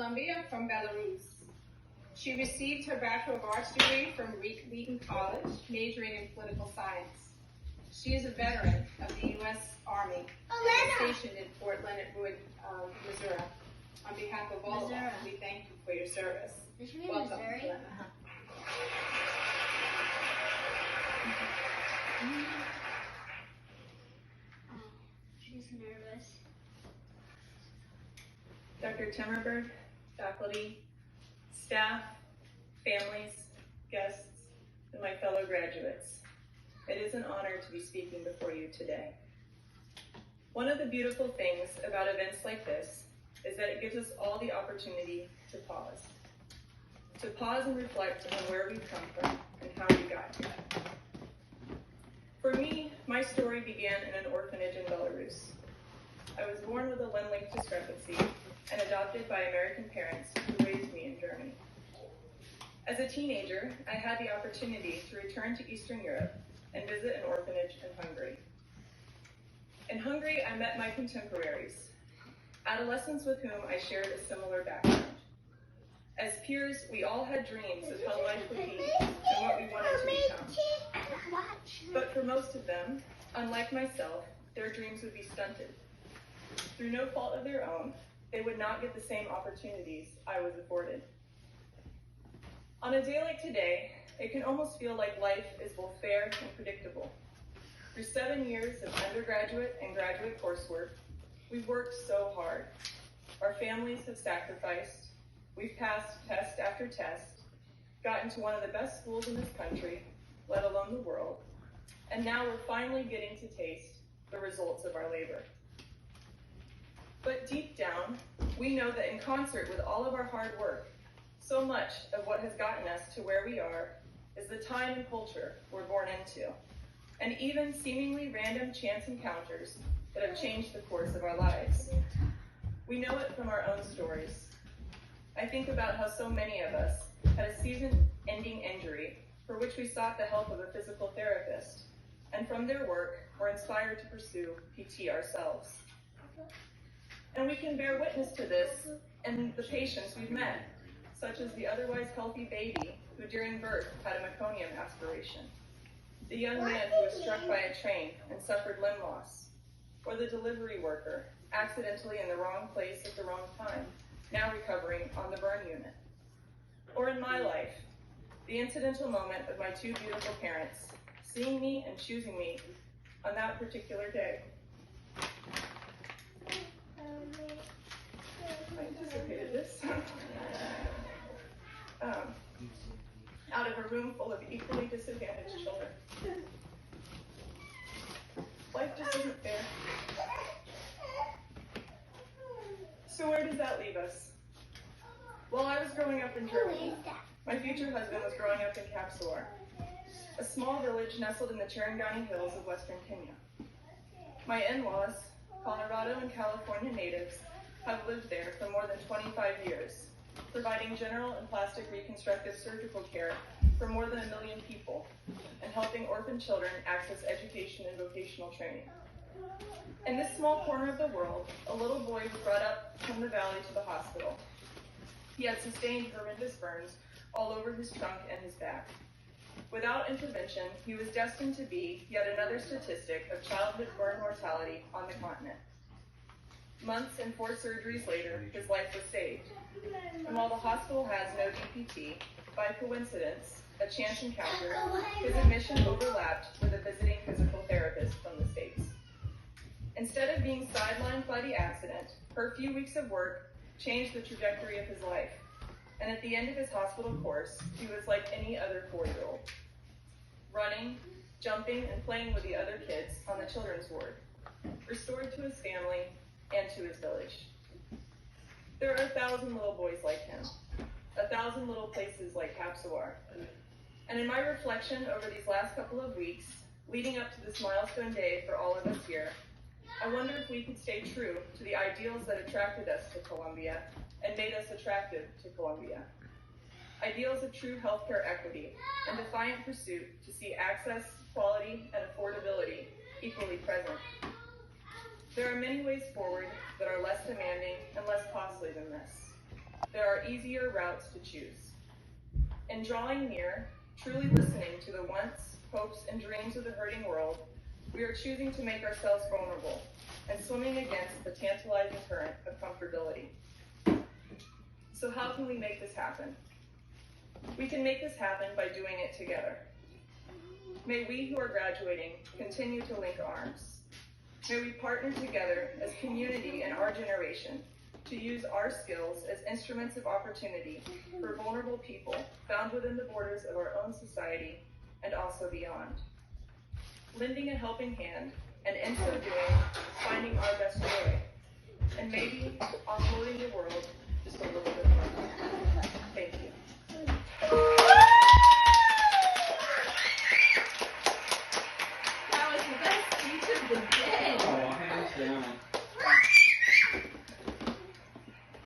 Columbia from Belarus. She received her Bachelor of Arts degree from Wheaton College, majoring in political science. She is a veteran of the U.S. Army and is stationed in Fort Leonard Wood, Missouri. On behalf of all of us, we thank you for your service. Welcome, Elena. She's nervous. Dr. Timmerberg, faculty, staff, families, guests, and my fellow graduates, it is an honor to be speaking before you today. One of the beautiful things about events like this is that it gives us all the opportunity to pause and reflect on where we've come from and how we got here. For me, my story began in an orphanage in Belarus. I was born with a limb-length discrepancy and adopted by American parents who raised me in Germany. As a teenager, I had the opportunity to return to Eastern Europe and visit an orphanage in Hungary. In Hungary, I met my contemporaries, adolescents with whom I shared a similar background. As peers, we all had dreams of how life would be and what we wanted to become. But for most of them, unlike myself, their dreams would be stunted. Through no fault of their own, they would not get the same opportunities I was afforded. On a day like today, it can almost feel like life is both fair and predictable. Through 7 years of undergraduate and graduate coursework, we've worked so hard. Our families have sacrificed. We've passed test after test, gotten to one of the best schools in this country, let alone the world, and now we're finally getting to taste the results of our labor. But deep down, we know that in concert with all of our hard work, so much of what has gotten us to where we are is the time and culture we're born into, and even seemingly random chance encounters that have changed the course of our lives. We know it from our own stories. I think about how so many of us had a season-ending injury for which we sought the help of a physical therapist, and from their work, were inspired to pursue PT ourselves. And we can bear witness to this in the patients we've met, such as the otherwise healthy baby who during birth had a meconium aspiration, the young man who was struck by a train and suffered limb loss, or the delivery worker accidentally in the wrong place at the wrong time, now recovering on the burn unit. Or in my life, the incidental moment of my two beautiful parents seeing me and choosing me on that particular day. I anticipated this. Out of a room full of equally disadvantaged children. Life just isn't fair. So where does that leave us? While I was growing up in Germany, my future husband was growing up in Kapsor, a small village nestled in the Cherangani Hills of Western Kenya. My in-laws, Colorado and California natives, have lived there for more than 25 years, providing general and plastic reconstructive surgical care for more than 1 million people, and helping orphan children access education and vocational training. In this small corner of the world, a little boy was brought up from the valley to the hospital. He had sustained horrendous burns all over his trunk and his back. Without intervention, he was destined to be yet another statistic of childhood burn mortality on the continent. Months and 4 surgeries later, his life was saved. And while the hospital has no DPT, by coincidence, a chance encounter, his admission overlapped with a visiting physical therapist from the States. Instead of being sidelined by the accident, her few weeks of work changed the trajectory of his life. And at the end of his hospital course, he was like any other 4-year-old, running, jumping, and playing with the other kids on the children's ward, restored to his family and to his village. There are 1,000 little boys like him, 1,000 little places like Kapsawar. And in my reflection over these last couple of weeks, leading up to this milestone day for all of us here, I wonder if we could stay true to the ideals that attracted us to Columbia and made us attractive to Columbia. Ideals of true healthcare equity and defiant pursuit to see access, quality, and affordability equally present. There are many ways forward that are less demanding and less costly than this. there are easier routes to choose. In drawing near, truly listening to the wants, hopes, and dreams of the hurting world, we are choosing to make ourselves vulnerable and swimming against the tantalizing current of comfortability. So how can we make this happen? We can make this happen by doing it together. May we who are graduating continue to link arms. May we partner together as community in our generation to use our skills as instruments of opportunity for vulnerable people found within the borders of our own society and also beyond. Lending a helping hand, and in so doing, finding our best joy, and maybe offloading the world just a little bit more. Thank you. That was the best speech of the day.